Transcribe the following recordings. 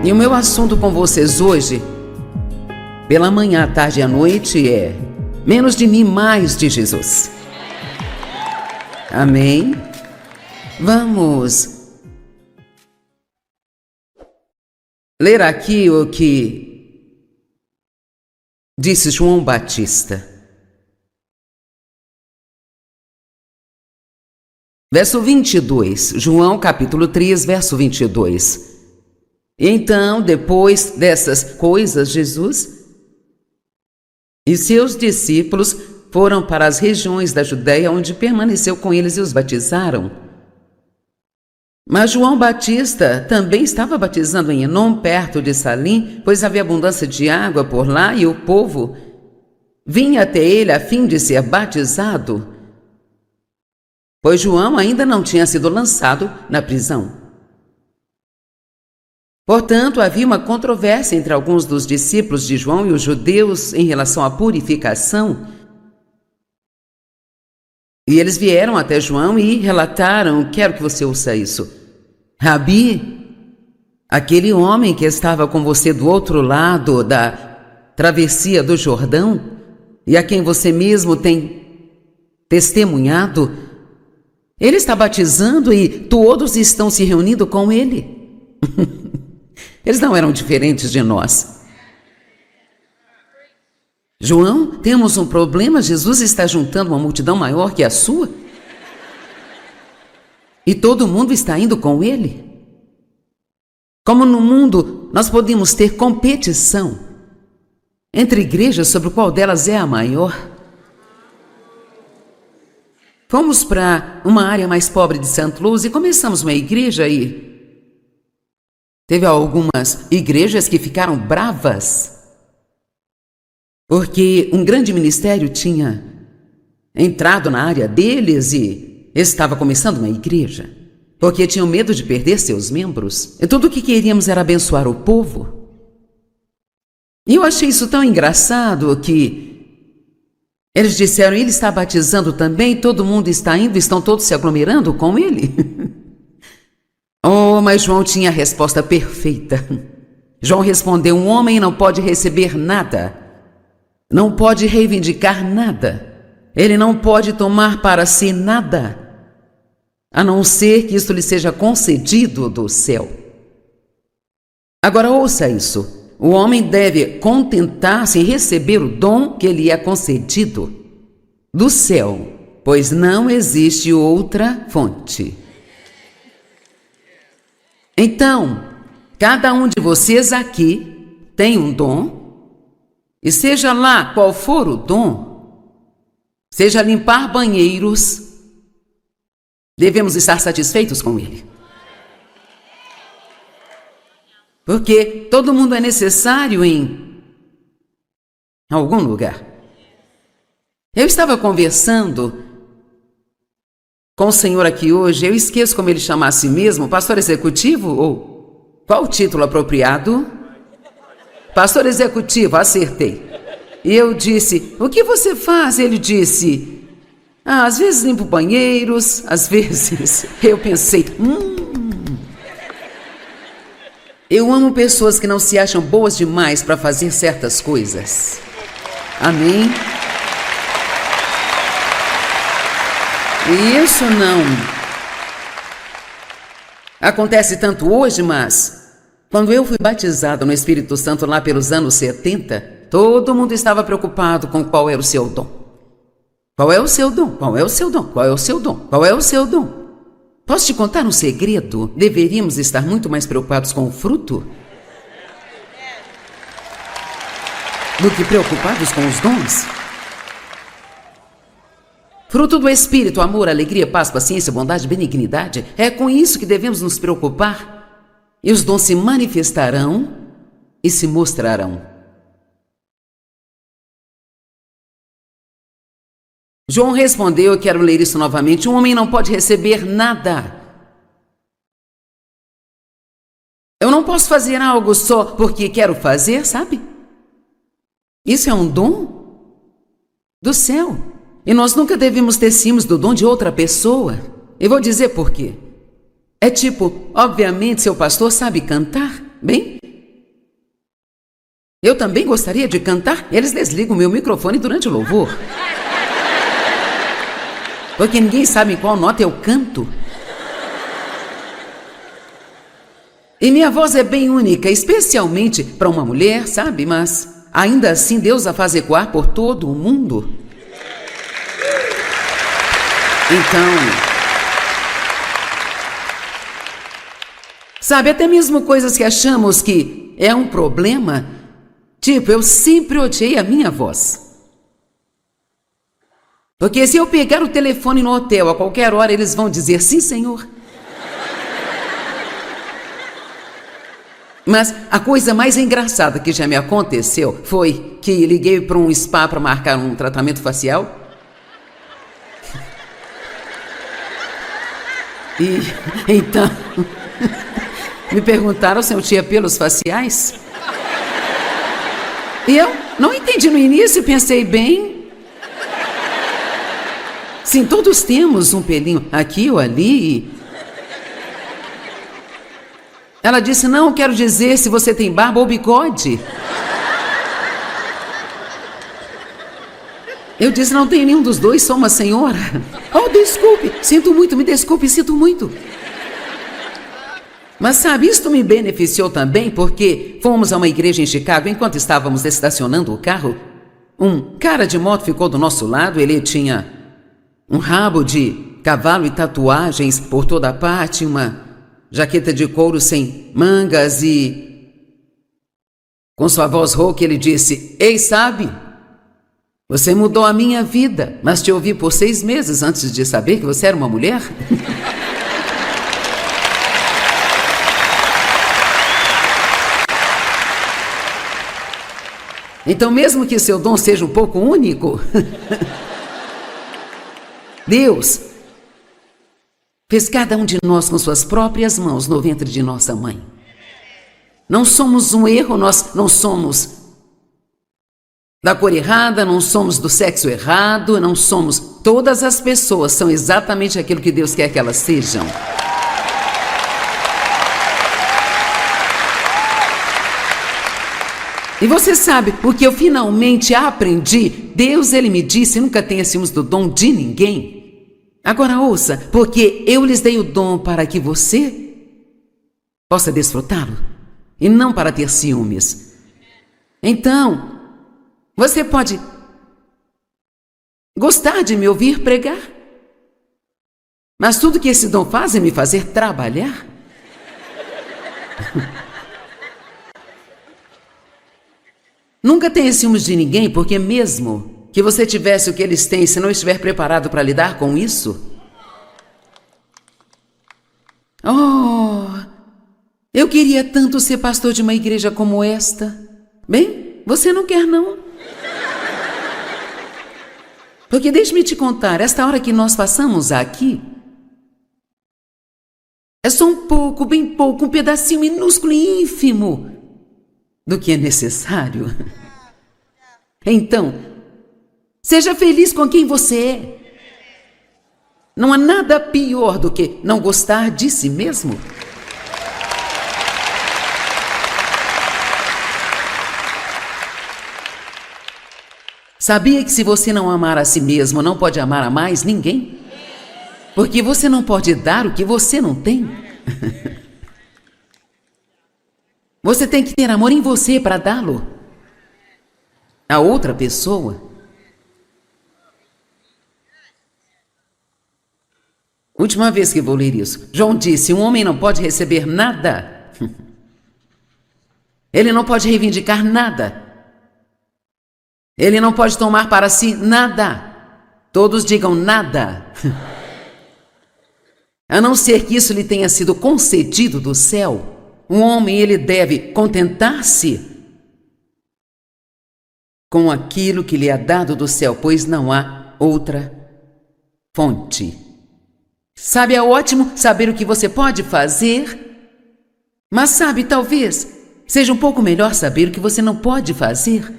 E o meu assunto com vocês hoje, pela manhã, à tarde e à noite, é menos de mim, mais de Jesus. Amém? Vamos ler aqui o que disse João Batista. Verso 22, João capítulo 3, verso 22. Então, depois dessas coisas, Jesus e seus discípulos foram para as regiões da Judéia, onde permaneceu com eles e os batizaram. Mas João Batista também estava batizando em Enom, perto de Salim, pois havia abundância de água por lá e o povo vinha até ele a fim de ser batizado, pois João ainda não tinha sido lançado na prisão. Portanto, havia uma controvérsia entre alguns dos discípulos de João e os judeus em relação à purificação. E eles vieram até João e relataram, quero que você ouça isso: Rabi, aquele homem que estava com você do outro lado da travessia do Jordão, e a quem você mesmo tem testemunhado, ele está batizando e todos estão se reunindo com ele. Eles não eram diferentes de nós. João, temos um problema. Jesus está juntando uma multidão maior que a sua. E todo mundo está indo com ele. Como no mundo nós podemos ter competição entre igrejas sobre qual delas é a maior. Fomos para uma área mais pobre de St. Louis e começamos uma igreja aí. Teve algumas igrejas que ficaram bravas, porque um grande ministério tinha entrado na área deles e estava começando uma igreja, porque tinham medo de perder seus membros. E tudo o que queríamos era abençoar o povo. E eu achei isso tão engraçado que eles disseram, ele está batizando também, todo mundo está indo, estão todos se aglomerando com ele. Oh, mas João tinha a resposta perfeita. João respondeu, um homem não pode receber nada, não pode reivindicar nada, ele não pode tomar para si nada, a não ser que isto lhe seja concedido do céu. Agora ouça isso, o homem deve contentar-se em receber o dom que lhe é concedido do céu, pois não existe outra fonte. Então, cada um de vocês aqui tem um dom, e seja lá qual for o dom, seja limpar banheiros, devemos estar satisfeitos com ele. Porque todo mundo é necessário em algum lugar. Eu estava conversando com o senhor aqui hoje, eu esqueço como ele chama a si mesmo, pastor executivo ou qual o título apropriado? Pastor executivo, acertei. E eu disse, o que você faz? Ele disse, às vezes limpo banheiros, às vezes. Eu pensei, eu amo pessoas que não se acham boas demais para fazer certas coisas. Amém? E isso não acontece tanto hoje, mas quando eu fui batizado no Espírito Santo lá pelos anos 70, todo mundo estava preocupado com qual era o seu dom. Qual é o seu dom? Qual é o seu dom? Qual é o seu dom? Qual é o seu dom? Posso te contar um segredo? Deveríamos estar muito mais preocupados com o fruto do que preocupados com os dons. Fruto do Espírito, amor, alegria, paz, paciência, bondade, benignidade. É com isso que devemos nos preocupar. E os dons se manifestarão e se mostrarão. João respondeu, eu quero ler isso novamente, um homem não pode receber nada. Eu não posso fazer algo só porque quero fazer, sabe? Isso é um dom do céu. E nós nunca devemos ter ciúmes do dom de outra pessoa. Eu vou dizer por quê. É tipo, obviamente, seu pastor sabe cantar, bem? Eu também gostaria de cantar. Eles desligam o meu microfone durante o louvor. Porque ninguém sabe em qual nota eu canto. E minha voz é bem única, especialmente para uma mulher, sabe? Mas ainda assim Deus a faz ecoar por todo o mundo. Então, sabe, até mesmo coisas que achamos que é um problema, tipo, eu sempre odiei a minha voz. Porque se eu pegar o telefone no hotel a qualquer hora, eles vão dizer sim, senhor. Mas a coisa mais engraçada que já me aconteceu foi que liguei para um spa para marcar um tratamento facial. E então me perguntaram se eu tinha pelos faciais. E eu não entendi no início, pensei bem. Sim, todos temos um pelinho aqui ou ali. Ela disse, não, quero dizer se você tem barba ou bigode. Eu disse, não tenho nenhum dos dois, sou uma senhora. Oh, desculpe, sinto muito, me desculpe, sinto muito. Mas sabe, isto me beneficiou também porque fomos a uma igreja em Chicago, enquanto estávamos estacionando o carro, um cara de moto ficou do nosso lado, ele tinha um rabo de cavalo e tatuagens por toda a parte, uma jaqueta de couro sem mangas e, com sua voz rouca, ele disse, ei, sabe, você mudou a minha vida, mas te ouvi por 6 meses antes de saber que você era uma mulher. Então, mesmo que seu dom seja um pouco único, Deus fez cada um de nós com suas próprias mãos no ventre de nossa mãe. Não somos um erro, nós não somos da cor errada, não somos do sexo errado, não somos. Todas as pessoas são exatamente aquilo que Deus quer que elas sejam. E você sabe, o que eu finalmente aprendi, Deus, Ele me disse, nunca tenha ciúmes do dom de ninguém. Agora ouça, porque eu lhes dei o dom para que você possa desfrutá-lo, e não para ter ciúmes. Então, você pode gostar de me ouvir pregar, mas tudo que esse dom faz é me fazer trabalhar. Nunca tenha ciúmes de ninguém, porque mesmo que você tivesse o que eles têm, se não estiver preparado para lidar com isso... Oh, eu queria tanto ser pastor de uma igreja como esta. Bem, você não quer não? Porque deixe-me te contar, esta hora que nós passamos aqui, é só um pouco, bem pouco, um pedacinho minúsculo e ínfimo do que é necessário. Então, seja feliz com quem você é. Não há nada pior do que não gostar de si mesmo. Sabia que se você não amar a si mesmo, não pode amar a mais ninguém? Porque você não pode dar o que você não tem. Você tem que ter amor em você para dá-lo a outra pessoa. Última vez que vou ler isso. João disse, um homem não pode receber nada. Ele não pode reivindicar nada. Ele não pode tomar para si nada. Todos digam nada. A não ser que isso lhe tenha sido concedido do céu. Um homem, ele deve contentar-se com aquilo que lhe é dado do céu, pois não há outra fonte. Sabe, é ótimo saber o que você pode fazer, mas sabe, talvez seja um pouco melhor saber o que você não pode fazer.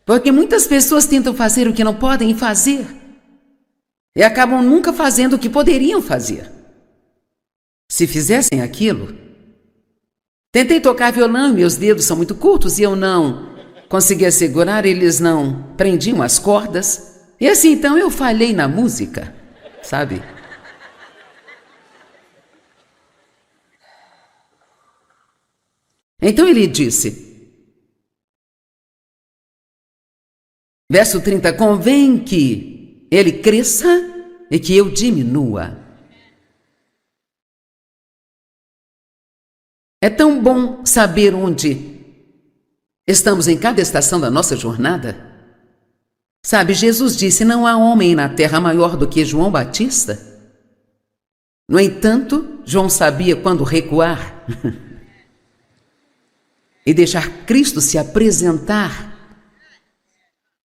Porque muitas pessoas tentam fazer o que não podem fazer e acabam nunca fazendo o que poderiam fazer. Se fizessem aquilo, Tentei tocar violão e meus dedos são muito curtos e eu não conseguia segurar, eles não prendiam as cordas. E assim então eu falhei na música, sabe? Então ele disse, verso 30, convém que ele cresça e que eu diminua. É tão bom saber onde estamos em cada estação da nossa jornada. Sabe, Jesus disse, não há homem na terra maior do que João Batista. No entanto, João sabia quando recuar e deixar Cristo se apresentar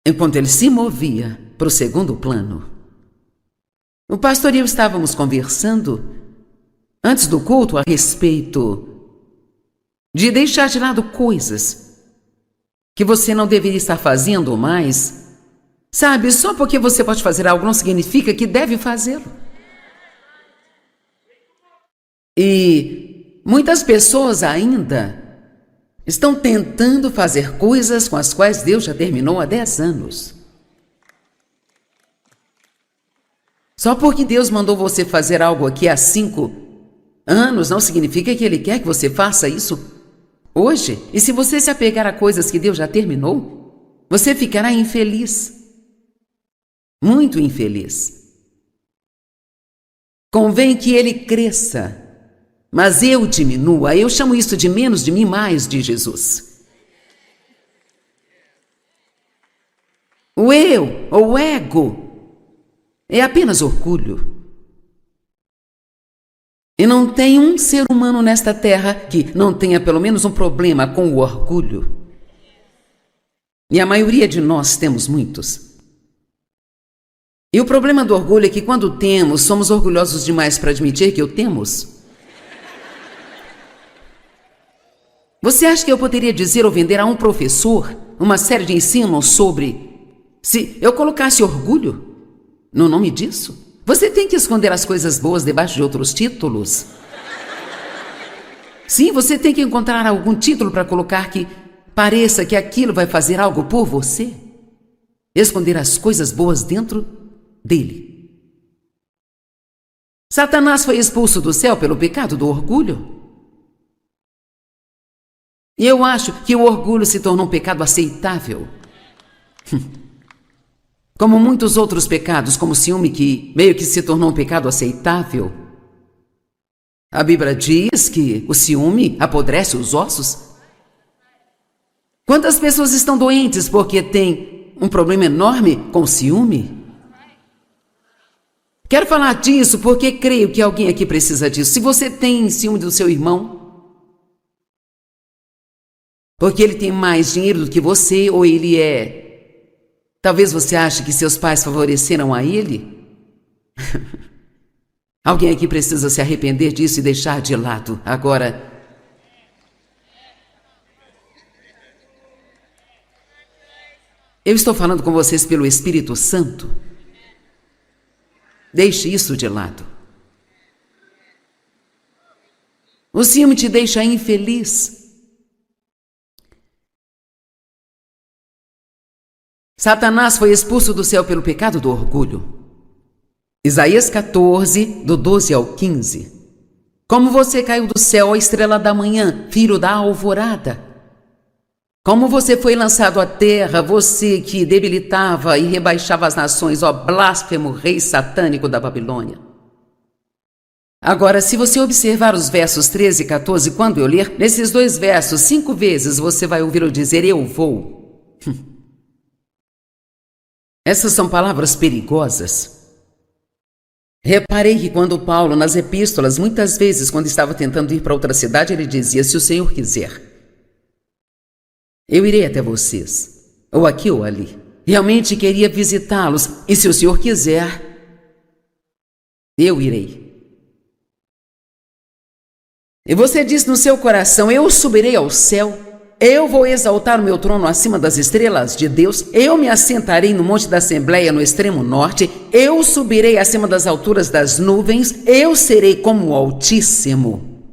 enquanto ele se movia para o segundo plano. O pastor e eu estávamos conversando antes do culto a respeito de deixar de lado coisas que você não deveria estar fazendo mais. Sabe, só porque você pode fazer algo não significa que deve fazê-lo. E muitas pessoas ainda estão tentando fazer coisas com as quais Deus já terminou há 10 anos. Só porque Deus mandou você fazer algo aqui há 5 anos não significa que Ele quer que você faça isso hoje. E se você se apegar a coisas que Deus já terminou, você ficará infeliz. Muito infeliz. Convém que ele cresça, mas eu diminua. Eu chamo isso de menos de mim, mais de Jesus. O eu, ou o ego, é apenas orgulho. E não tem um ser humano nesta terra que não tenha pelo menos um problema com o orgulho. E a maioria de nós temos muitos. E o problema do orgulho é que quando temos, somos orgulhosos demais para admitir que o temos. Você acha que eu poderia dizer ou vender a um professor uma série de ensinos sobre se eu colocasse orgulho no nome disso? Você tem que esconder as coisas boas debaixo de outros títulos. Sim, você tem que encontrar algum título para colocar que pareça que aquilo vai fazer algo por você. Esconder as coisas boas dentro dele. Satanás foi expulso do céu pelo pecado do orgulho. E eu acho que o orgulho se tornou um pecado aceitável. Como muitos outros pecados, como o ciúme, que meio que se tornou um pecado aceitável. A Bíblia diz que o ciúme apodrece os ossos. Quantas pessoas estão doentes porque têm um problema enorme com o ciúme? Quero falar disso porque creio que alguém aqui precisa disso. Se você tem ciúme do seu irmão, porque ele tem mais dinheiro do que você, ou ele talvez você ache que seus pais favoreceram a ele. Alguém aqui precisa se arrepender disso e deixar de lado. Agora, eu estou falando com vocês pelo Espírito Santo. Deixe isso de lado. O ciúme te deixa infeliz. Satanás foi expulso do céu pelo pecado do orgulho. Isaías 14, do 12 ao 15. Como você caiu do céu, ó estrela da manhã, filho da alvorada. Como você foi lançado à terra, você que debilitava e rebaixava as nações, ó blasfemo rei satânico da Babilônia. Agora, se você observar os versos 13 e 14, quando eu ler, nesses 2 versos, 5 vezes você vai ouvir eu dizer, eu vou. Essas são palavras perigosas. Reparei que quando Paulo, nas epístolas, muitas vezes, quando estava tentando ir para outra cidade, ele dizia, se o Senhor quiser, eu irei até vocês, ou aqui ou ali. Realmente queria visitá-los, e se o Senhor quiser, eu irei. E você diz no seu coração, eu subirei ao céu, eu vou exaltar o meu trono acima das estrelas de Deus, eu me assentarei no monte da Assembleia no extremo norte, eu subirei acima das alturas das nuvens, eu serei como o Altíssimo.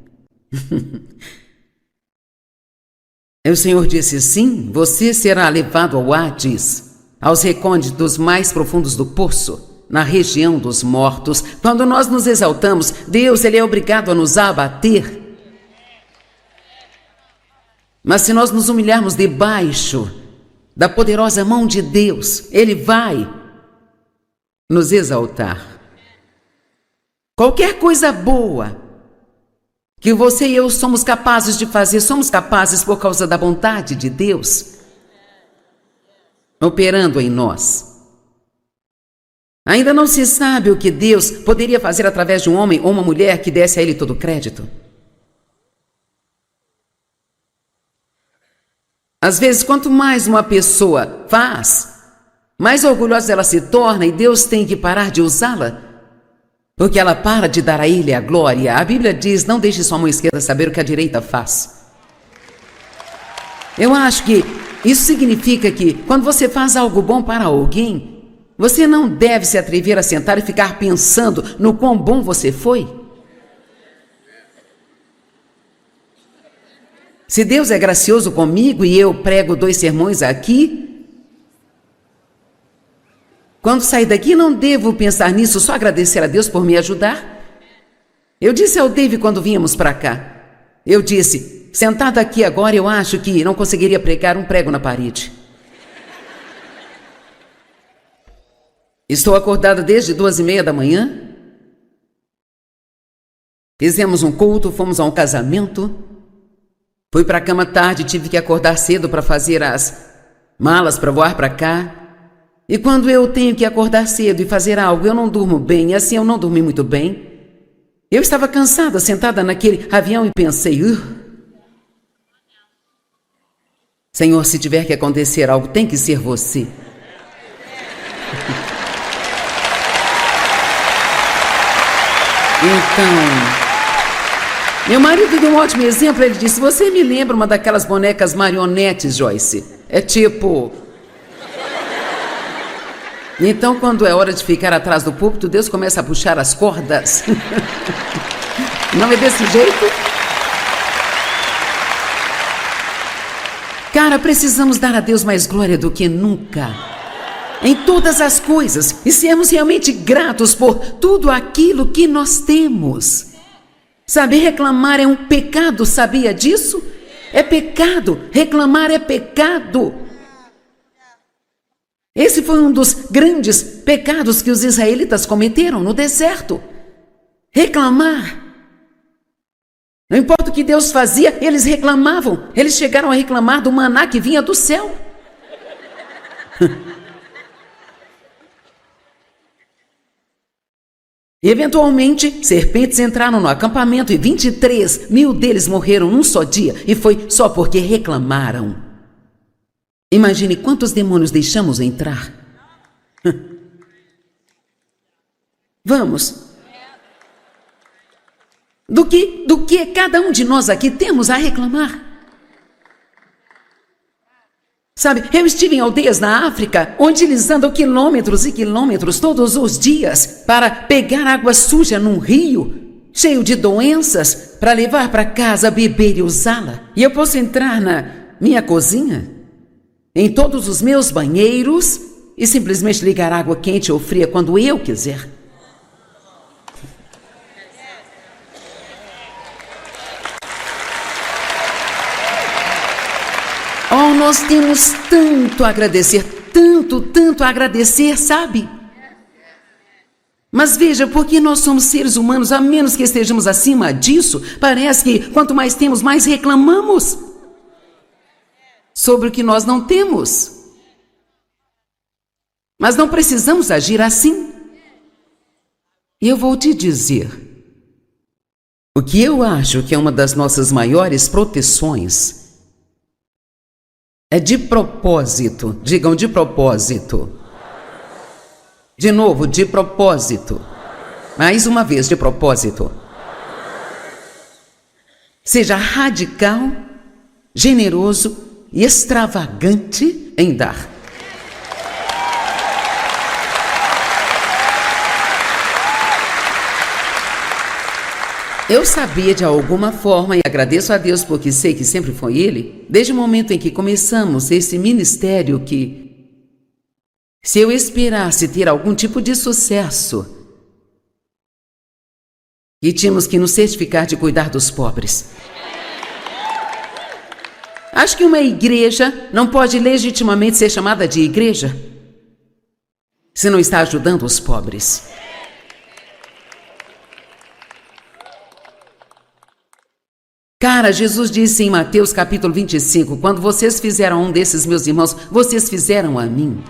E o Senhor disse: sim, você será levado ao Hades, aos recônditos mais profundos do poço, na região dos mortos. Quando nós nos exaltamos, Deus, Ele é obrigado a nos abater. Mas se nós nos humilharmos debaixo da poderosa mão de Deus, Ele vai nos exaltar. Qualquer coisa boa que você e eu somos capazes de fazer, somos capazes por causa da vontade de Deus operando em nós. Ainda não se sabe o que Deus poderia fazer através de um homem ou uma mulher que desse a Ele todo o crédito. Às vezes, quanto mais uma pessoa faz, mais orgulhosa ela se torna e Deus tem que parar de usá-la, porque ela para de dar a Ele a glória. A Bíblia diz: não deixe sua mão esquerda saber o que a direita faz. Eu acho que isso significa que quando você faz algo bom para alguém, você não deve se atrever a sentar e ficar pensando no quão bom você foi. Se Deus é gracioso comigo e eu prego 2 sermões aqui, quando sair daqui não devo pensar nisso, só agradecer a Deus por me ajudar. Eu disse ao Dave quando vínhamos para cá, eu disse: sentado aqui agora eu acho que não conseguiria pregar um prego na parede. Estou acordada desde 2h30 da manhã. Fizemos um culto, fomos a um casamento. Fui para a cama tarde, tive que acordar cedo para fazer as malas para voar para cá. E quando eu tenho que acordar cedo e fazer algo, eu não durmo bem, e assim eu não dormi muito bem. Eu estava cansada, sentada naquele avião e pensei: Senhor, se tiver que acontecer algo, tem que ser você. Então, meu marido deu um ótimo exemplo. Ele disse: você me lembra uma daquelas bonecas marionetes, Joyce? É tipo... Então, quando é hora de ficar atrás do púlpito, Deus começa a puxar as cordas. Não é desse jeito? Cara, precisamos dar a Deus mais glória do que nunca, em todas as coisas, e sermos realmente gratos por tudo aquilo que nós temos. Sabe, reclamar é um pecado, sabia disso? É pecado, reclamar é pecado. Esse foi um dos grandes pecados que os israelitas cometeram no deserto. Reclamar. Não importa o que Deus fazia, eles reclamavam. Eles chegaram a reclamar do maná que vinha do céu. E, eventualmente, serpentes entraram no acampamento e 23 mil deles morreram num só dia. E foi só porque reclamaram. Imagine quantos demônios deixamos entrar. Vamos. Do que cada um de nós aqui temos a reclamar. Sabe, eu estive em aldeias na África, onde eles andam quilômetros e quilômetros todos os dias para pegar água suja num rio, cheio de doenças, para levar para casa, beber e usá-la. E eu posso entrar na minha cozinha, em todos os meus banheiros, e simplesmente ligar água quente ou fria quando eu quiser. Oh, nós temos tanto a agradecer, tanto a agradecer, sabe? Mas veja, porque nós somos seres humanos, a menos que estejamos acima disso, parece que quanto mais temos, mais reclamamos sobre o que nós não temos. Mas não precisamos agir assim. E eu vou te dizer, o que eu acho que é uma das nossas maiores proteções é de propósito. Digam: de propósito. De novo, de propósito. Mais uma vez, de propósito. Seja radical, generoso e extravagante em dar. Eu sabia de alguma forma, e agradeço a Deus porque sei que sempre foi Ele, desde o momento em que começamos esse ministério, que se eu esperasse ter algum tipo de sucesso, e tínhamos que nos certificar de cuidar dos pobres. Acho que uma igreja não pode legitimamente ser chamada de igreja se não está ajudando os pobres. Cara, Jesus disse em Mateus capítulo 25, quando vocês fizeram a um desses meus irmãos, vocês fizeram a mim.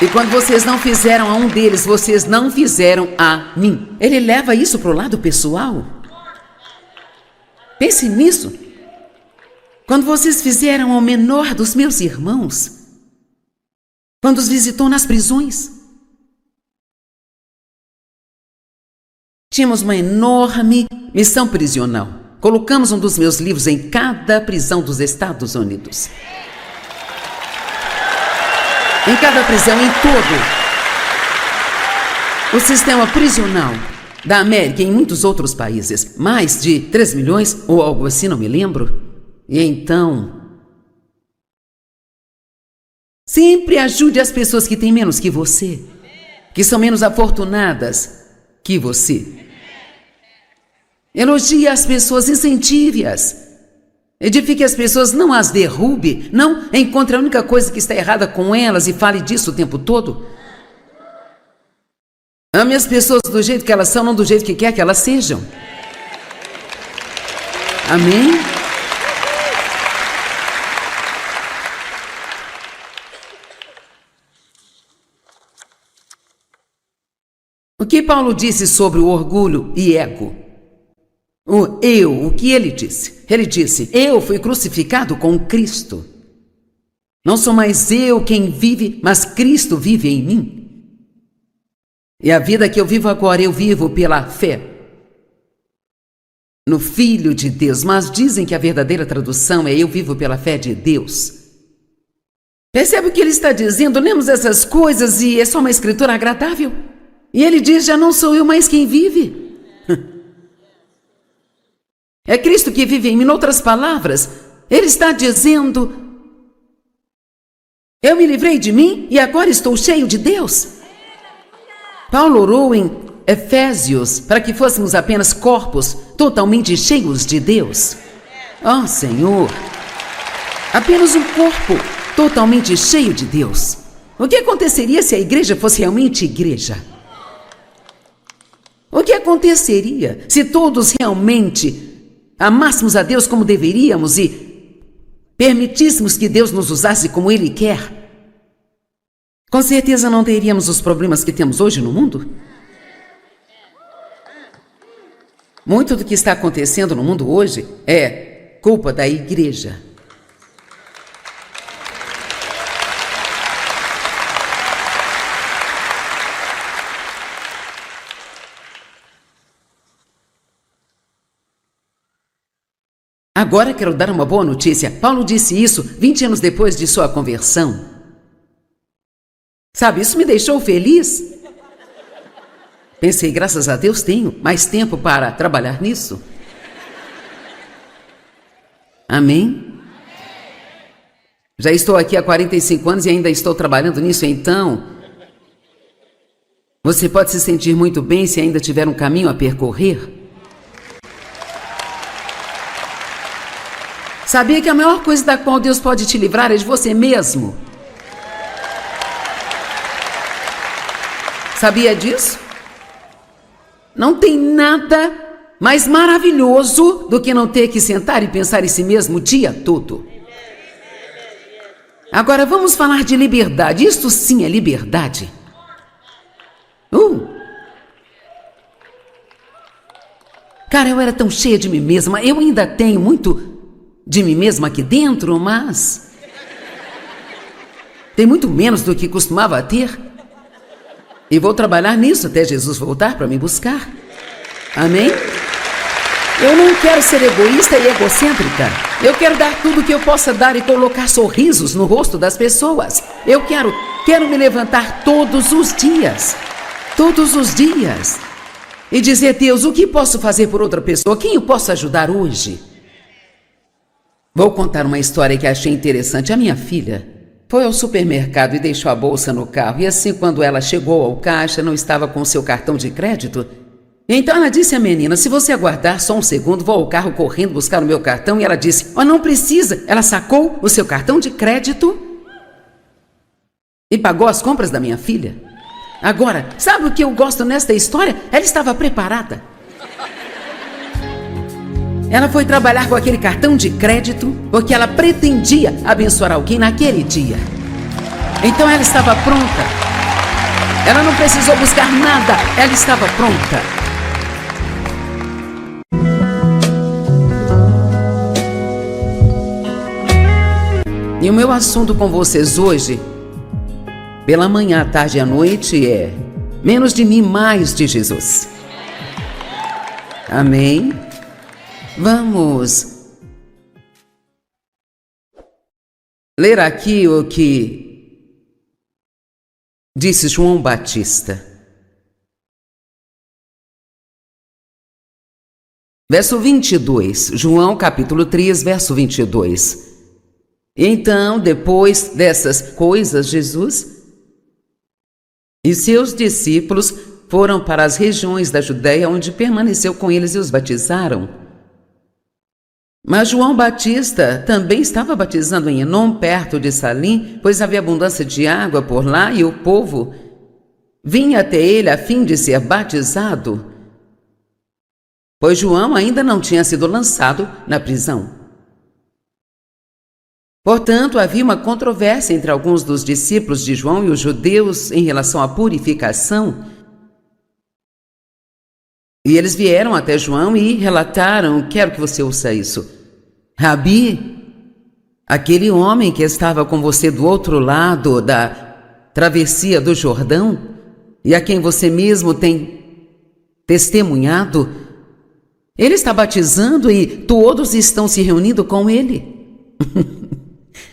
E quando vocês não fizeram a um deles, vocês não fizeram a mim. Ele leva isso para o lado pessoal. Pense nisso. Quando vocês fizeram ao menor dos meus irmãos, quando os visitou nas prisões, tínhamos uma enorme missão prisional. Colocamos um dos meus livros em cada prisão dos Estados Unidos. Em cada prisão, em todo o sistema prisional da América e em muitos outros países. Mais de 3 milhões ou algo assim, não me lembro. E então, sempre ajude as pessoas que têm menos que você, que são menos afortunadas que você. Elogie as pessoas, incentive-as. Edifique as pessoas, não as derrube, não encontre a única coisa que está errada com elas e fale disso o tempo todo. Ame as pessoas do jeito que elas são, não do jeito que quer que elas sejam. Amém? O que Paulo disse sobre o orgulho e ego? O que ele disse? Ele disse, eu fui crucificado com Cristo. Não sou mais eu quem vive, mas Cristo vive em mim. E a vida que eu vivo agora, eu vivo pela fé no Filho de Deus. Mas dizem que a verdadeira tradução é eu vivo pela fé de Deus. Percebe o que ele está dizendo? Lemos essas coisas e é só uma escritura agradável. E ele diz, já não sou eu mais quem vive. É Cristo que vive em mim. Em outras palavras, ele está dizendo, eu me livrei de mim e agora estou cheio de Deus. Paulo orou em Efésios para que fôssemos apenas corpos totalmente cheios de Deus. Oh, Senhor, apenas um corpo totalmente cheio de Deus. O que aconteceria se a igreja fosse realmente igreja? O que aconteceria se todos realmente amássemos a Deus como deveríamos e permitíssemos que Deus nos usasse como Ele quer? Com certeza não teríamos os problemas que temos hoje no mundo. Muito do que está acontecendo no mundo hoje é culpa da igreja. Agora quero dar uma boa notícia. Paulo disse isso 20 anos depois de sua conversão. Sabe, isso me deixou feliz. Pensei, graças a Deus tenho mais tempo para trabalhar nisso. Amém? Já estou aqui há 45 anos e ainda estou trabalhando nisso, então você pode se sentir muito bem se ainda tiver um caminho a percorrer. Sabia que a maior coisa da qual Deus pode te livrar é de você mesmo? Sabia disso? Não tem nada mais maravilhoso do que não ter que sentar e pensar em si mesmo o dia todo. Agora vamos falar de liberdade. Isto sim é liberdade. Cara, eu era tão cheia de mim mesma. Eu ainda tenho muito de mim mesma aqui dentro, mas tem muito menos do que costumava ter. E vou trabalhar nisso até Jesus voltar para me buscar. Amém? Eu não quero ser egoísta e egocêntrica. Eu quero dar tudo o que eu possa dar e colocar sorrisos no rosto das pessoas. Eu quero me levantar todos os dias. Todos os dias. e dizer: Deus, o que posso fazer por outra pessoa? Quem eu posso ajudar hoje? Vou contar uma história que achei interessante. A minha filha foi ao supermercado e deixou a bolsa no carro. E assim, quando ela chegou ao caixa, não estava com o seu cartão de crédito. Então ela disse à menina: se você aguardar só um segundo, vou ao carro correndo buscar o meu cartão. E ela disse: oh, não precisa. Ela sacou o seu cartão de crédito e pagou as compras da minha filha. Agora, sabe o que eu gosto nesta história? Ela estava preparada. Ela foi trabalhar com aquele cartão de crédito porque ela pretendia abençoar alguém naquele dia. Então ela estava pronta. Ela não precisou buscar nada, ela estava pronta. E o meu assunto com vocês hoje, pela manhã, à tarde e à noite, é menos de mim, mais de Jesus. Amém? Vamos ler aqui o que disse João Batista. Verso 22, João capítulo 3, verso 22. Então, depois dessas coisas, Jesus e seus discípulos foram para as regiões da Judéia, onde permaneceu com eles e os batizaram. Mas João Batista também estava batizando em Enom, perto de Salim, pois havia abundância de água por lá e o povo vinha até ele a fim de ser batizado, pois João ainda não tinha sido lançado na prisão. Portanto, havia uma controvérsia entre alguns dos discípulos de João e os judeus em relação à purificação. E eles vieram até João e relataram: quero que você ouça isso. Rabi, aquele homem que estava com você do outro lado da travessia do Jordão, e a quem você mesmo tem testemunhado, ele está batizando e todos estão se reunindo com ele.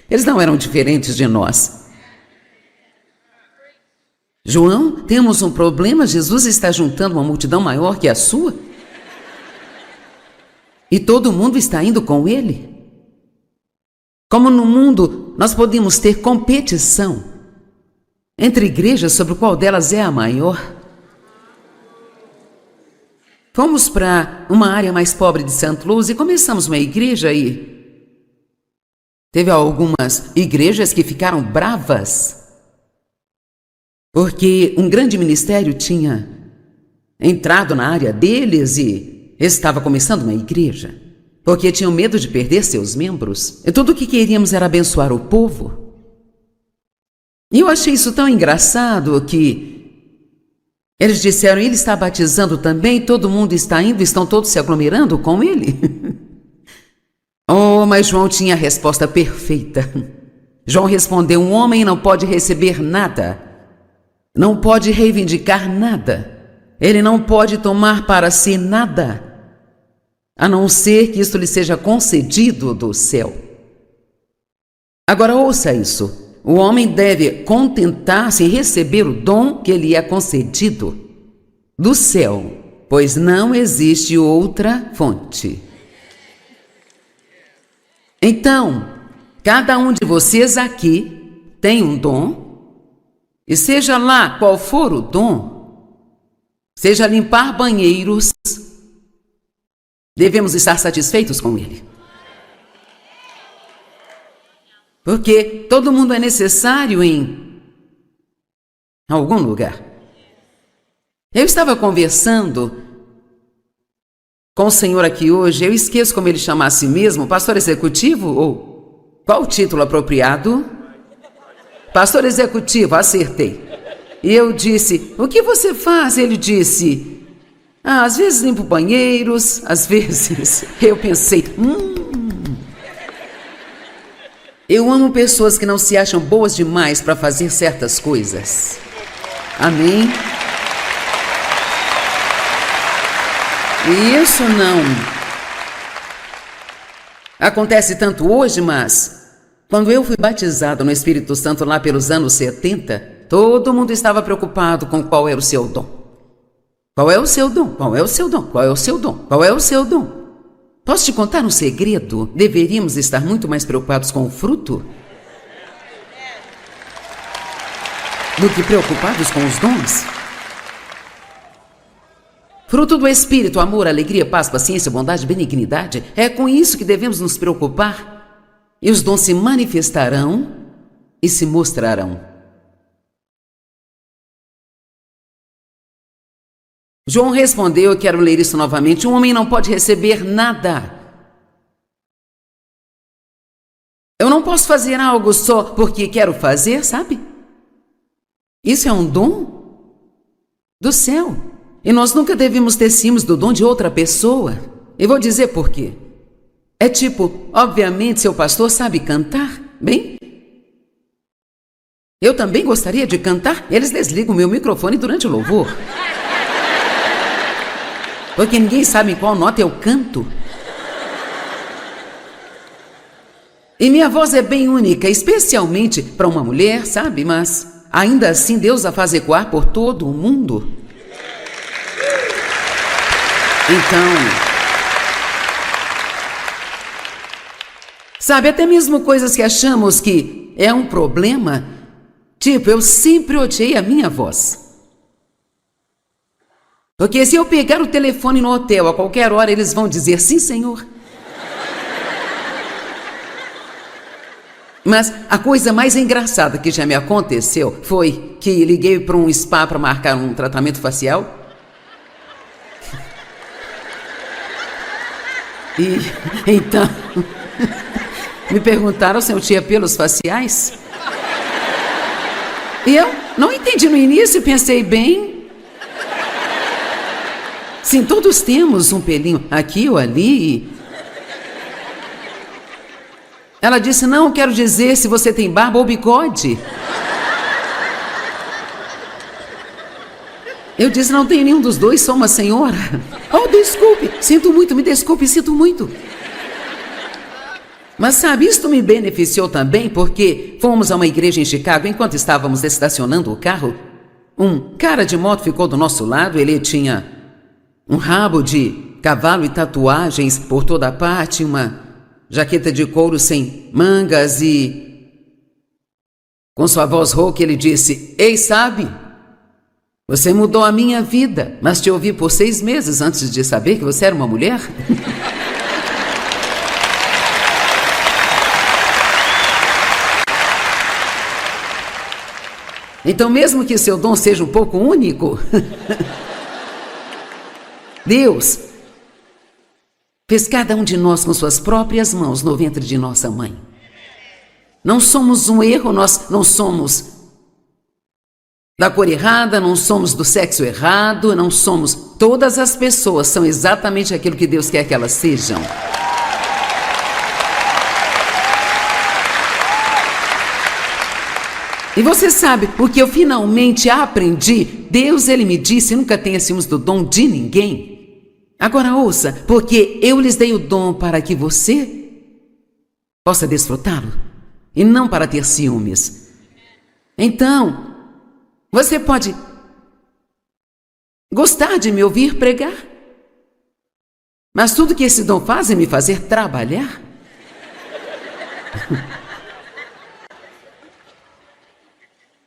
Eles não eram diferentes de nós. João, temos um problema. Jesus está juntando uma multidão maior que a sua. E todo mundo está indo com ele. Como no mundo nós podemos ter competição entre igrejas sobre qual delas é a maior. Fomos para uma área mais pobre de St. Louis e começamos uma igreja e teve algumas igrejas que ficaram bravas porque um grande ministério tinha entrado na área deles e estava começando uma igreja, porque tinham medo de perder seus membros. E tudo o que queríamos era abençoar o povo. E eu achei isso tão engraçado que eles disseram: ele está batizando também, todo mundo está indo, estão todos se aglomerando com ele. Oh, mas João tinha a resposta perfeita. João respondeu: um homem não pode receber nada, não pode reivindicar nada, ele não pode tomar para si nada, a não ser que isto lhe seja concedido do céu. Agora ouça isso: o homem deve contentar-se em receber o dom que lhe é concedido do céu, pois não existe outra fonte. Então, cada um de vocês aqui tem um dom, e seja lá qual for o dom, seja limpar banheiros, devemos estar satisfeitos com ele. Porque todo mundo é necessário em algum lugar. Eu estava conversando com o senhor aqui hoje, eu esqueço como ele chama a si mesmo, pastor executivo ou qual o título apropriado? Pastor executivo, acertei. E eu disse: o que você faz? Ele disse: às vezes limpo banheiros, às vezes. Eu pensei: eu amo pessoas que não se acham boas demais para fazer certas coisas. Amém? E isso não acontece tanto hoje, mas quando eu fui batizado no Espírito Santo lá pelos anos 70, todo mundo estava preocupado com qual era o seu dom. Qual é o seu dom? Qual é o seu dom? Qual é o seu dom? Qual é o seu dom? Posso te contar um segredo? Deveríamos estar muito mais preocupados com o fruto do que preocupados com os dons. Fruto do Espírito, amor, alegria, paz, paciência, bondade, benignidade. É com isso que devemos nos preocupar. E os dons se manifestarão e se mostrarão. João respondeu, eu quero ler isso novamente, um homem não pode receber nada. Eu não posso fazer algo só porque quero fazer, sabe? Isso é um dom do céu. E nós nunca devemos ter ciúmes do dom de outra pessoa. Eu vou dizer por quê. É tipo, obviamente seu pastor sabe cantar, bem? Eu também gostaria de cantar, eles desligam o meu microfone durante o louvor. Porque ninguém sabe em qual nota eu canto. E minha voz é bem única, especialmente para uma mulher, sabe? Mas ainda assim Deus a faz ecoar por todo o mundo. Então, sabe, até mesmo coisas que achamos que é um problema, tipo, eu sempre odiei a minha voz. Porque se eu pegar o telefone no hotel a qualquer hora, eles vão dizer, sim, senhor. Mas a coisa mais engraçada que já me aconteceu foi que liguei para um spa para marcar um tratamento facial. E então, me perguntaram se eu tinha pelos faciais. E eu não entendi no início e pensei bem. Sim, todos temos um pelinho aqui ou ali. Ela disse, não, quero dizer se você tem barba ou bigode. Eu disse, não tenho nenhum dos dois, sou uma senhora. Oh, desculpe, sinto muito, me desculpe, sinto muito. Mas sabe, isto me beneficiou também porque fomos a uma igreja em Chicago, enquanto estávamos estacionando o carro, um cara de moto ficou do nosso lado, ele tinha um rabo de cavalo e tatuagens por toda a parte, uma jaqueta de couro sem mangas e, com sua voz rouca, ele disse, ei, sabe, você mudou a minha vida, mas te ouvi por 6 meses antes de saber que você era uma mulher. Então, mesmo que seu dom seja um pouco único, Deus fez cada um de nós com suas próprias mãos no ventre de nossa mãe. Não somos um erro, nós não somos da cor errada, não somos do sexo errado, não somos. Todas as pessoas são exatamente aquilo que Deus quer que elas sejam. E você sabe, o que eu finalmente aprendi, Deus, Ele me disse, nunca tenha ciúmes do dom de ninguém. Agora ouça, porque eu lhes dei o dom para que você possa desfrutá-lo, e não para ter ciúmes. Então, você pode gostar de me ouvir pregar, mas tudo que esse dom faz é me fazer trabalhar.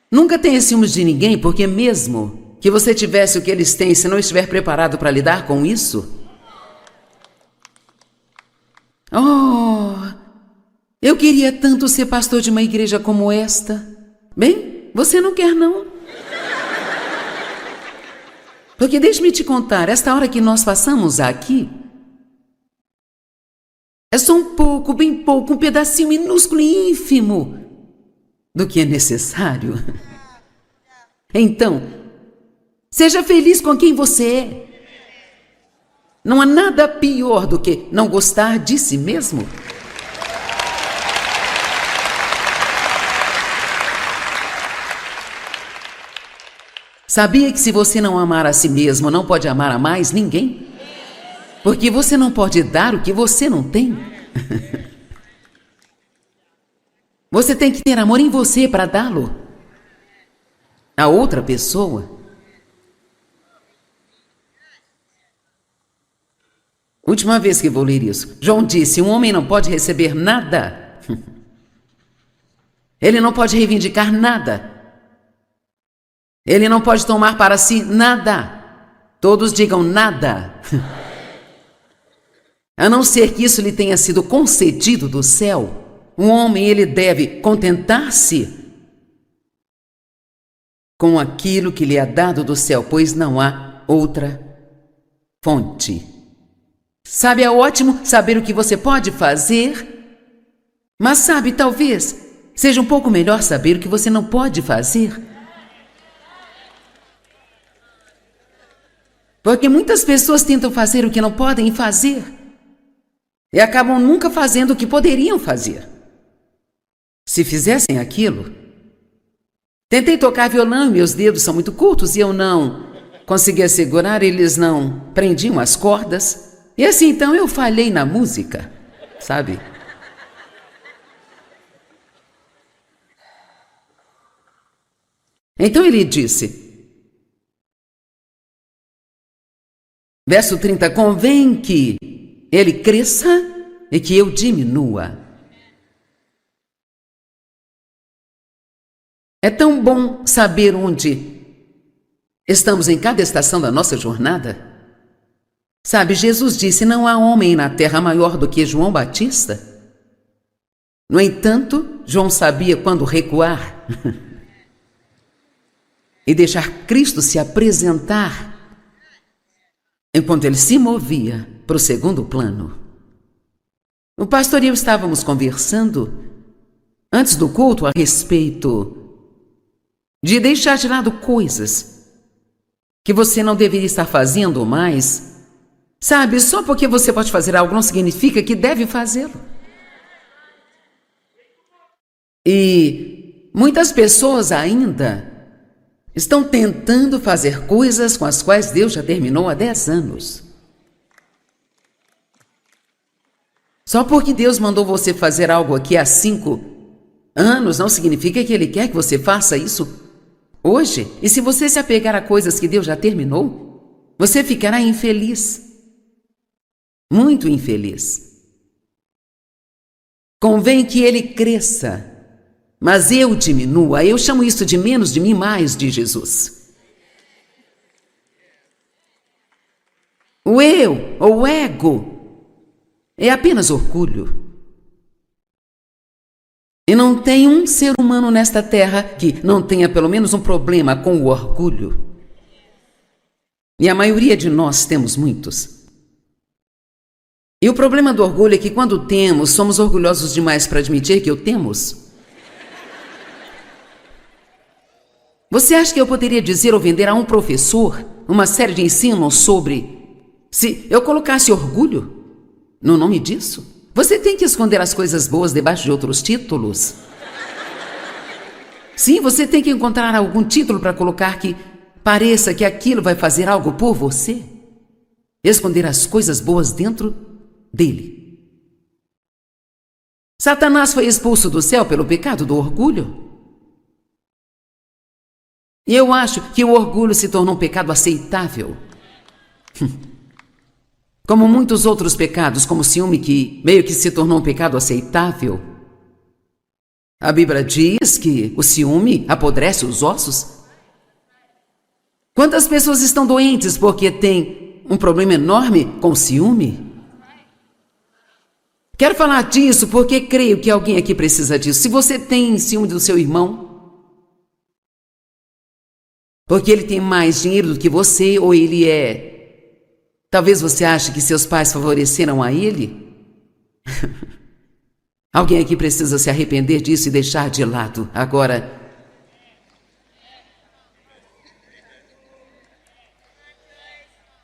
Nunca tenha ciúmes de ninguém, porque mesmo que você tivesse o que eles têm, se não estiver preparado para lidar com isso, eu queria tanto ser pastor de uma igreja como esta. Bem, você não quer não. Porque deixe-me te contar, esta hora que nós passamos aqui, é só um pouco, bem pouco, um pedacinho minúsculo e ínfimo do que é necessário. Então, seja feliz com quem você é. Não há nada pior do que não gostar de si mesmo. Sabia que se você não amar a si mesmo, não pode amar a mais ninguém? Porque você não pode dar o que você não tem. Você tem que ter amor em você para dá-lo a outra pessoa. Última vez que vou ler isso. João disse: um homem não pode receber nada. Ele não pode reivindicar nada. Ele não pode tomar para si nada. Todos digam nada. A não ser que isso lhe tenha sido concedido do céu, um homem ele deve contentar-se com aquilo que lhe é dado do céu, pois não há outra fonte. Sabe, é ótimo saber o que você pode fazer, mas sabe, talvez seja um pouco melhor saber o que você não pode fazer. Porque muitas pessoas tentam fazer o que não podem fazer e acabam nunca fazendo o que poderiam fazer. Se fizessem aquilo, tentei tocar violão e meus dedos são muito curtos e eu não conseguia segurar, eles não prendiam as cordas. E assim, então, eu falhei na música, sabe? Então ele disse, verso 30, convém que ele cresça e que eu diminua. É tão bom saber onde estamos em cada estação da nossa jornada. Sabe, Jesus disse, não há homem na terra maior do que João Batista. No entanto, João sabia quando recuar e deixar Cristo se apresentar, enquanto ele se movia para o segundo plano. O pastor e eu estávamos conversando antes do culto a respeito de deixar de lado coisas que você não deveria estar fazendo mais. Sabe, só porque você pode fazer algo não significa que deve fazê-lo. E muitas pessoas ainda estão tentando fazer coisas com as quais Deus já terminou há 10 anos. Só porque Deus mandou você fazer algo aqui há 5 anos não significa que Ele quer que você faça isso hoje. E se você se apegar a coisas que Deus já terminou, você ficará infeliz. Muito infeliz. Convém que ele cresça, mas eu diminua. Eu chamo isso de menos de mim, mais de Jesus. O eu, ou o ego, é apenas orgulho. E não tem um ser humano nesta terra que não tenha pelo menos um problema com o orgulho. E a maioria de nós temos muitos. E o problema do orgulho é que quando temos, somos orgulhosos demais para admitir que o temos. Você acha que eu poderia dizer ou vender a um professor uma série de ensinos sobre se eu colocasse orgulho no nome disso? Você tem que esconder as coisas boas debaixo de outros títulos. Sim, você tem que encontrar algum título para colocar que pareça que aquilo vai fazer algo por você. Esconder as coisas boas dentro dele. Satanás foi expulso do céu pelo pecado do orgulho. E eu acho que o orgulho se tornou um pecado aceitável. Como muitos outros pecados, como o ciúme, que meio que se tornou um pecado aceitável. A Bíblia diz que o ciúme apodrece os ossos. Quantas pessoas estão doentes porque têm um problema enorme com o ciúme? Quero falar disso porque creio que alguém aqui precisa disso. Se você tem ciúme do seu irmão, porque ele tem mais dinheiro do que você, ou ele é... Talvez você ache que seus pais favoreceram a ele. Alguém aqui precisa se arrepender disso e deixar de lado. Agora,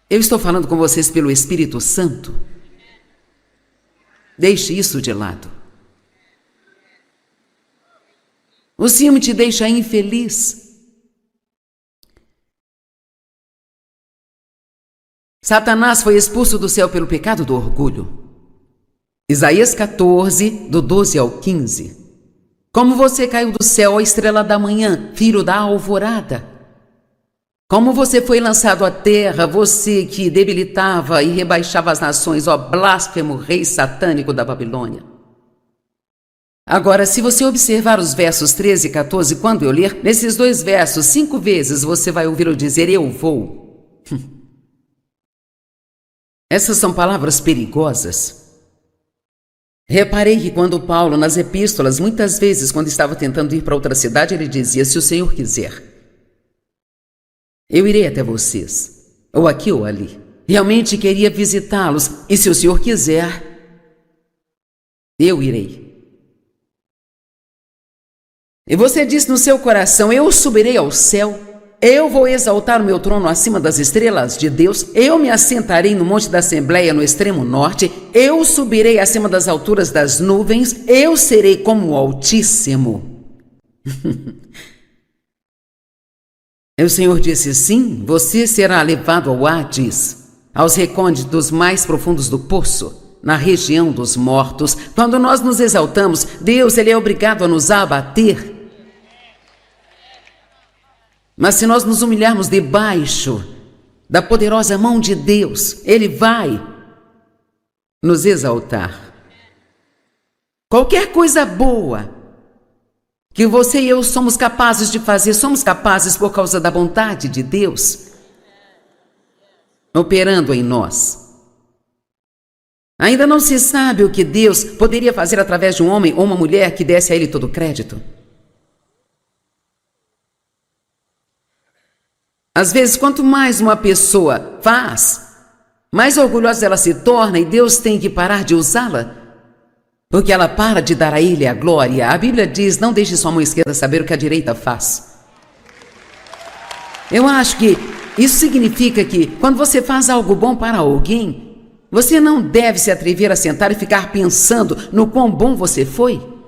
eu estou falando com vocês pelo Espírito Santo. Deixe isso de lado. O ciúme te deixa infeliz. Satanás foi expulso do céu pelo pecado do orgulho. Isaías 14, do 12 ao 15. Como você caiu do céu, ó estrela da manhã, filho da alvorada. Como você foi lançado à terra, você que debilitava e rebaixava as nações, ó blasfemo rei satânico da Babilônia. Agora, se você observar os versos 13 e 14, quando eu ler, nesses 2 versos, 5 vezes você vai ouvir eu dizer, eu vou. Essas são palavras perigosas. Reparei que quando Paulo, nas epístolas, muitas vezes, quando estava tentando ir para outra cidade, ele dizia, se o Senhor quiser, eu irei até vocês, ou aqui ou ali. Realmente queria visitá-los, e se o Senhor quiser, eu irei. E você disse no seu coração, eu subirei ao céu, eu vou exaltar o meu trono acima das estrelas de Deus, eu me assentarei no monte da Assembleia no extremo norte, eu subirei acima das alturas das nuvens, eu serei como o Altíssimo. E o Senhor disse, sim, você será levado ao Hades, aos recônditos mais profundos do poço, na região dos mortos. Quando nós nos exaltamos, Deus ele é obrigado a nos abater. Mas se nós nos humilharmos debaixo da poderosa mão de Deus, Ele vai nos exaltar. Qualquer coisa boa que você e eu somos capazes de fazer, somos capazes por causa da vontade de Deus operando em nós. Ainda não se sabe o que Deus poderia fazer através de um homem ou uma mulher que desse a Ele todo o crédito. Às vezes, quanto mais uma pessoa faz, mais orgulhosa ela se torna e Deus tem que parar de usá-la, porque ela para de dar a Ele a glória. A Bíblia diz, não deixe sua mão esquerda saber o que a direita faz. Eu acho que isso significa que quando você faz algo bom para alguém, você não deve se atrever a sentar e ficar pensando no quão bom você foi.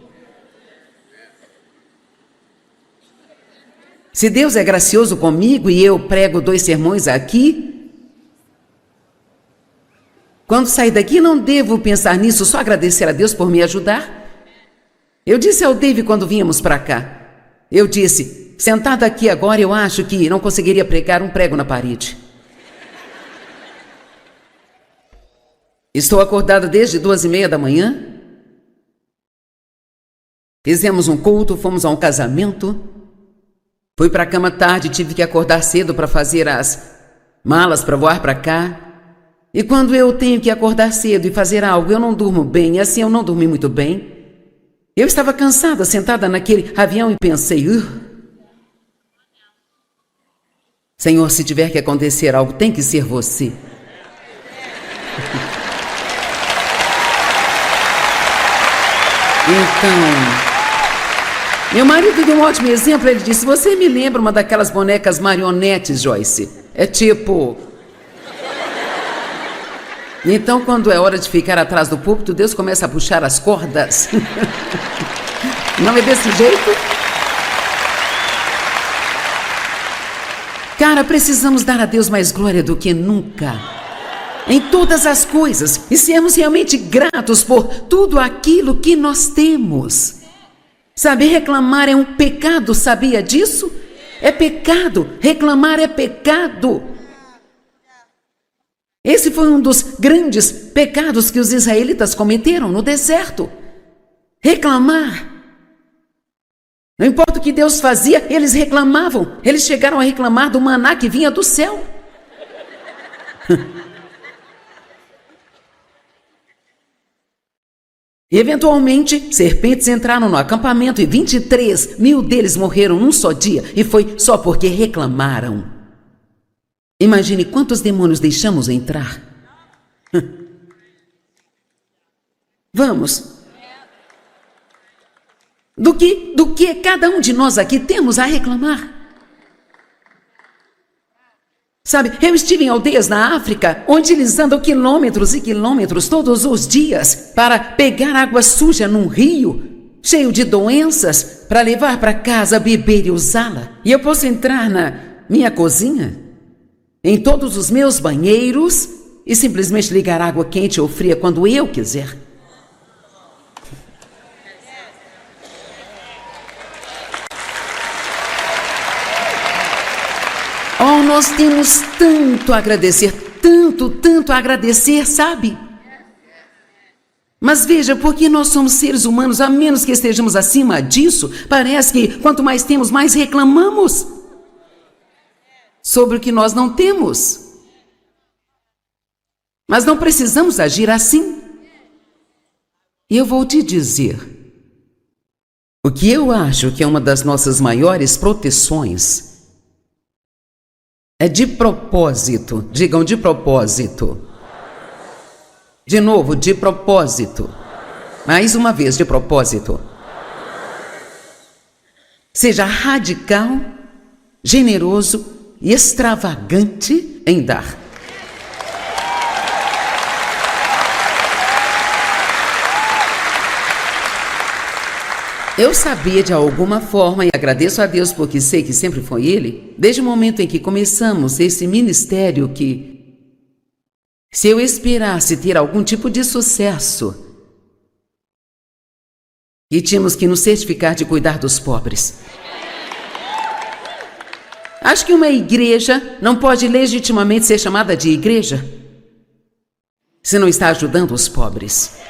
Se Deus é gracioso comigo e eu prego 2 sermões aqui, quando sair daqui não devo pensar nisso, só agradecer a Deus por me ajudar. Eu disse ao David quando vínhamos para cá, eu disse, sentado aqui agora eu acho que não conseguiria pregar um prego na parede. Estou acordada desde 2h30 da manhã. Fizemos um culto, fomos a um casamento. Fui para a cama tarde, tive que acordar cedo para fazer as malas para voar para cá. E quando eu tenho que acordar cedo e fazer algo, eu não durmo bem. E assim eu não dormi muito bem. Eu estava cansada, sentada naquele avião e pensei, Senhor, se tiver que acontecer algo, tem que ser você. Então, meu marido deu um ótimo exemplo, ele disse, você me lembra uma daquelas bonecas marionetes, Joyce? É tipo... Então, quando é hora de ficar atrás do púlpito, Deus começa a puxar as cordas. Não é desse jeito? Cara, precisamos dar a Deus mais glória do que nunca. Em todas as coisas. E sermos realmente gratos por tudo aquilo que nós temos. Sabe, reclamar é um pecado, sabia disso? É pecado, reclamar é pecado. Esse foi um dos grandes pecados que os israelitas cometeram no deserto. Reclamar. Não importa o que Deus fazia, eles reclamavam. Eles chegaram a reclamar do maná que vinha do céu. E, eventualmente, serpentes entraram no acampamento e 23 mil deles morreram num só dia. E foi só porque reclamaram. Imagine quantos demônios deixamos entrar. Vamos. Do que cada um de nós aqui temos a reclamar. Sabe, eu estive em aldeias na África, onde eles andam quilômetros e quilômetros todos os dias para pegar água suja num rio, cheio de doenças, para levar para casa, beber e usá-la. E eu posso entrar na minha cozinha, em todos os meus banheiros, e simplesmente ligar água quente ou fria quando eu quiser. Oh, nós temos tanto a agradecer, tanto a agradecer, sabe? Mas veja, porque nós somos seres humanos, a menos que estejamos acima disso, parece que quanto mais temos, mais reclamamos sobre o que nós não temos. Mas não precisamos agir assim. E eu vou te dizer, o que eu acho que é uma das nossas maiores proteções é de propósito. Digam de propósito. De novo, de propósito. Mais uma vez, de propósito. Seja radical, generoso e extravagante em dar. Eu sabia de alguma forma, e agradeço a Deus porque sei que sempre foi Ele, desde o momento em que começamos esse ministério, que se eu esperasse ter algum tipo de sucesso, e tínhamos que nos certificar de cuidar dos pobres. Acho que uma igreja não pode legitimamente ser chamada de igreja se não está ajudando os pobres.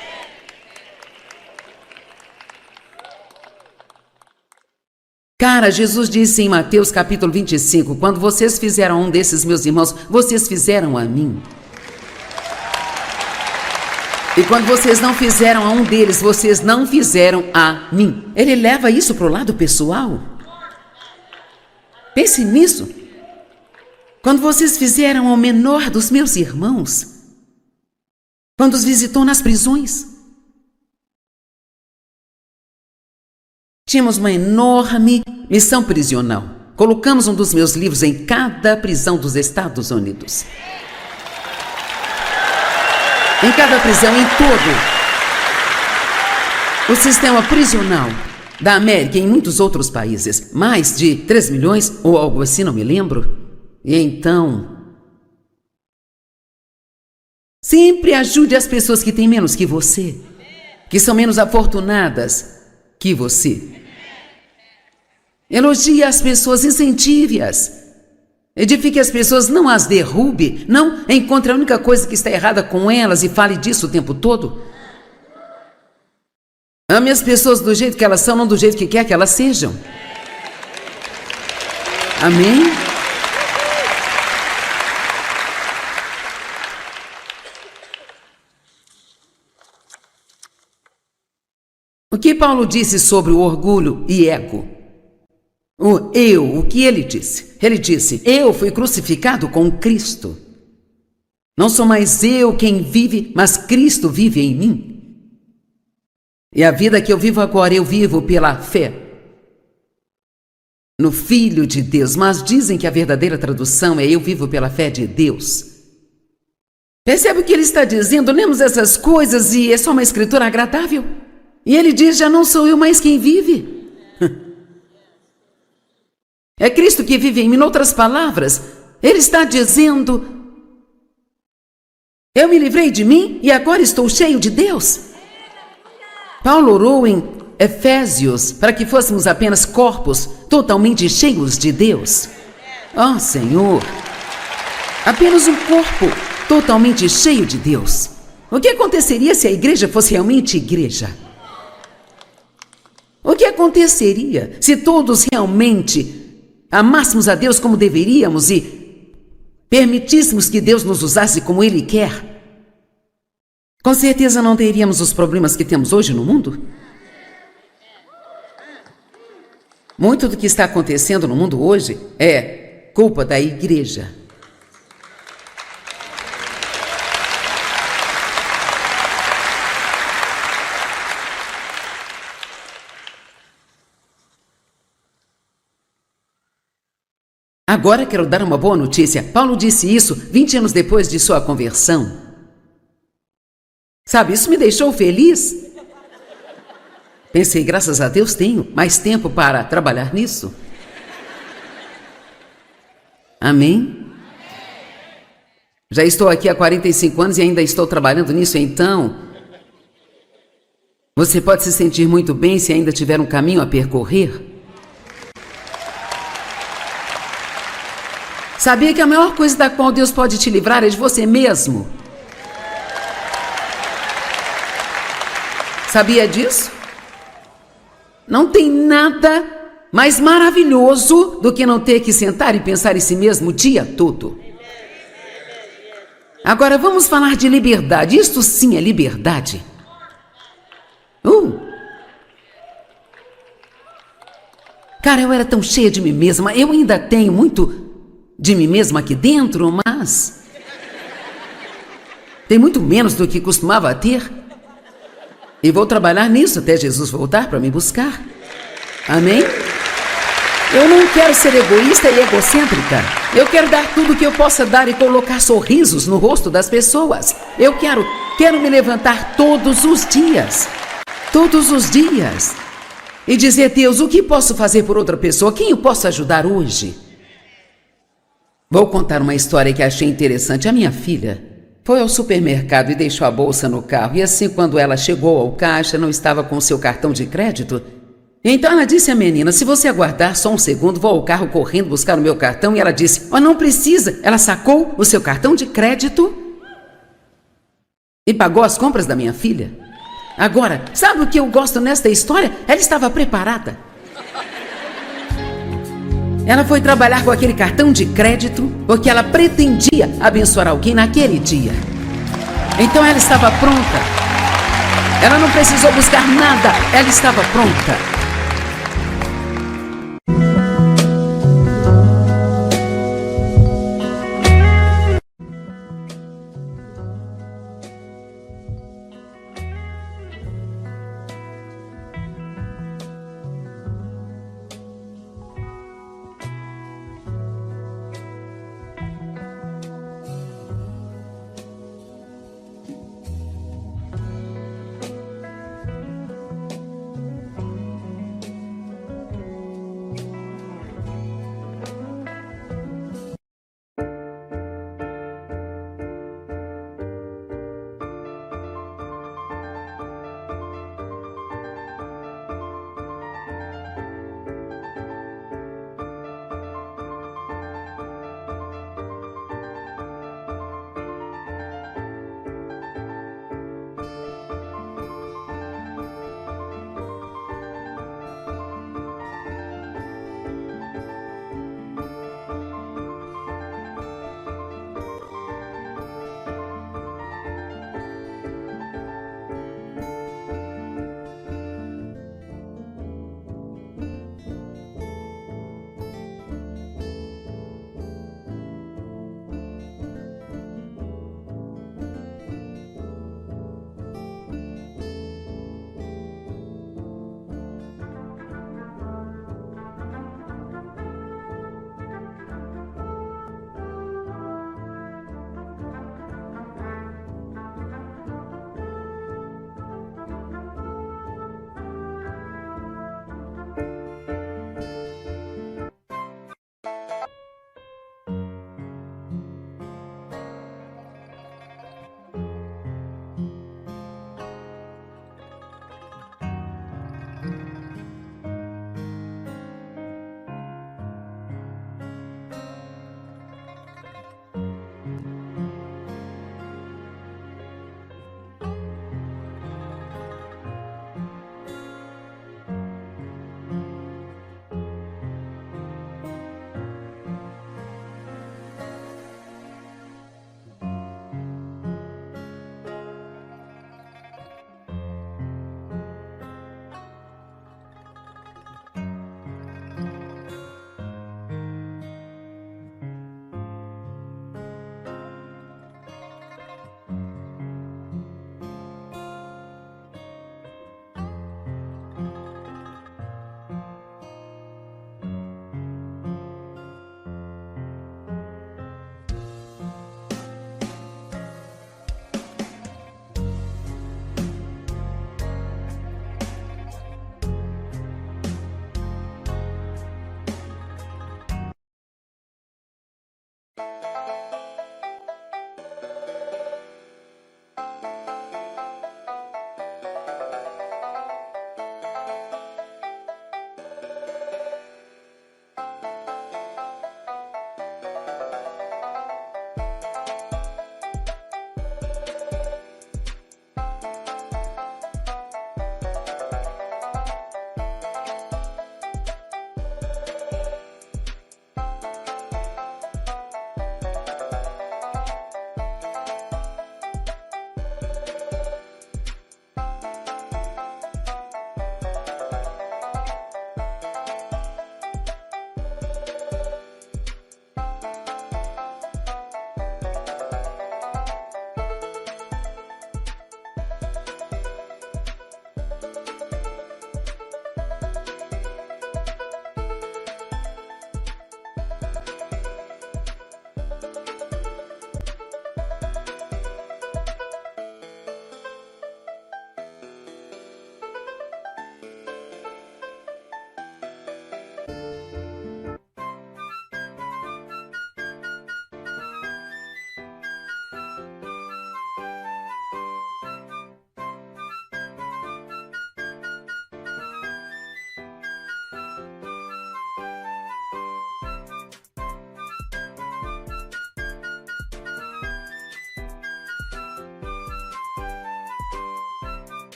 Cara, Jesus disse em Mateus capítulo 25, quando vocês fizeram a um desses meus irmãos, vocês fizeram a mim. E quando vocês não fizeram a um deles, vocês não fizeram a mim. Ele leva isso para o lado pessoal. Pense nisso. Quando vocês fizeram ao menor dos meus irmãos, quando os visitou nas prisões, tínhamos uma enorme missão prisional. Colocamos um dos meus livros em cada prisão dos Estados Unidos. Em cada prisão, em todo o sistema prisional da América e em muitos outros países. Mais de 3 milhões ou algo assim, não me lembro. E então, sempre ajude as pessoas que têm menos que você, que são menos afortunadas que você. Elogie as pessoas, incentive-as. Edifique as pessoas, não as derrube. Não encontre a única coisa que está errada com elas e fale disso o tempo todo. Ame as pessoas do jeito que elas são, não do jeito que quer que elas sejam. Amém? O que Paulo disse sobre o orgulho e ego? O que ele disse? Ele disse, eu fui crucificado com Cristo. Não sou mais eu quem vive, mas Cristo vive em mim. E a vida que eu vivo agora, eu vivo pela fé no Filho de Deus. Mas dizem que a verdadeira tradução é eu vivo pela fé de Deus. Percebe o que ele está dizendo? Lemos essas coisas e é só uma escritura agradável. E ele diz, já não sou eu mais quem vive. É Cristo que vive em mim. Em outras palavras, ele está dizendo, eu me livrei de mim e agora estou cheio de Deus. Paulo orou em Efésios para que fôssemos apenas corpos totalmente cheios de Deus. Oh, Senhor, apenas um corpo totalmente cheio de Deus. O que aconteceria se a igreja fosse realmente igreja? O que aconteceria se todos realmente amássemos a Deus como deveríamos e permitíssemos que Deus nos usasse como Ele quer? Com certeza não teríamos os problemas que temos hoje no mundo. Muito do que está acontecendo no mundo hoje é culpa da igreja. Agora quero dar uma boa notícia. Paulo disse isso 20 anos depois de sua conversão. Sabe, isso me deixou feliz. Pensei, graças a Deus tenho mais tempo para trabalhar nisso. Amém? Já estou aqui há 45 anos e ainda estou trabalhando nisso, então você pode se sentir muito bem se ainda tiver um caminho a percorrer. Sabia que a maior coisa da qual Deus pode te livrar é de você mesmo? Sabia disso? Não tem nada mais maravilhoso do que não ter que sentar e pensar em si mesmo o dia todo. Agora vamos falar de liberdade. Isto sim é liberdade. Cara, eu era tão cheia de mim mesma. Eu ainda tenho muito de mim mesma aqui dentro, mas tem muito menos do que costumava ter. E vou trabalhar nisso até Jesus voltar para me buscar. Amém? Eu não quero ser egoísta e egocêntrica. Eu quero dar tudo o que eu possa dar e colocar sorrisos no rosto das pessoas. Eu quero me levantar todos os dias. Todos os dias. E dizer, Deus, o que posso fazer por outra pessoa? Quem eu posso ajudar hoje? Vou contar uma história que achei interessante. A minha filha foi ao supermercado e deixou a bolsa no carro. E assim, quando ela chegou ao caixa, não estava com o seu cartão de crédito. Então ela disse à menina, se você aguardar só um segundo, vou ao carro correndo buscar o meu cartão. E ela disse, não precisa. Ela sacou o seu cartão de crédito e pagou as compras da minha filha. Agora, sabe o que eu gosto nesta história? Ela estava preparada. Ela foi trabalhar com aquele cartão de crédito porque ela pretendia abençoar alguém naquele dia. Então ela estava pronta. Ela não precisou buscar nada, ela estava pronta.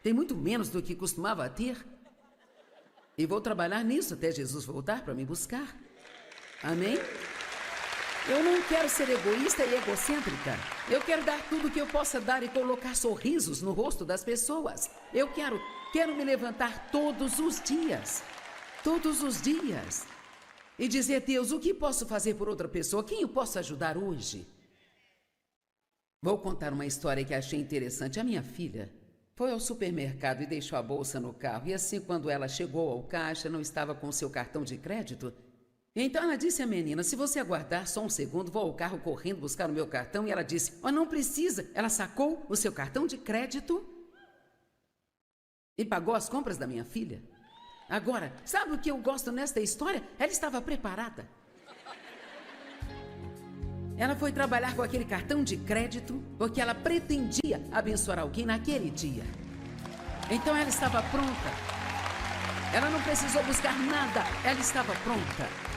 Tem muito menos do que costumava ter. E vou trabalhar nisso até Jesus voltar para me buscar. Amém? Eu não quero ser egoísta e egocêntrica. Eu quero dar tudo o que eu possa dar e colocar sorrisos no rosto das pessoas. Eu quero me levantar todos os dias. Todos os dias. E dizer, Deus, o que posso fazer por outra pessoa? Quem eu posso ajudar hoje? Vou contar uma história que achei interessante. A minha filha foi ao supermercado e deixou a bolsa no carro. E assim, quando ela chegou ao caixa, não estava com o seu cartão de crédito. Então ela disse à menina, se você aguardar só um segundo, vou ao carro correndo buscar o meu cartão. E ela disse, não precisa. Ela sacou o seu cartão de crédito e pagou as compras da minha filha. Agora, sabe o que eu gosto nesta história? Ela estava preparada. Ela foi trabalhar com aquele cartão de crédito porque ela pretendia abençoar alguém naquele dia. Então ela estava pronta. Ela não precisou buscar nada, ela estava pronta.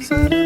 será?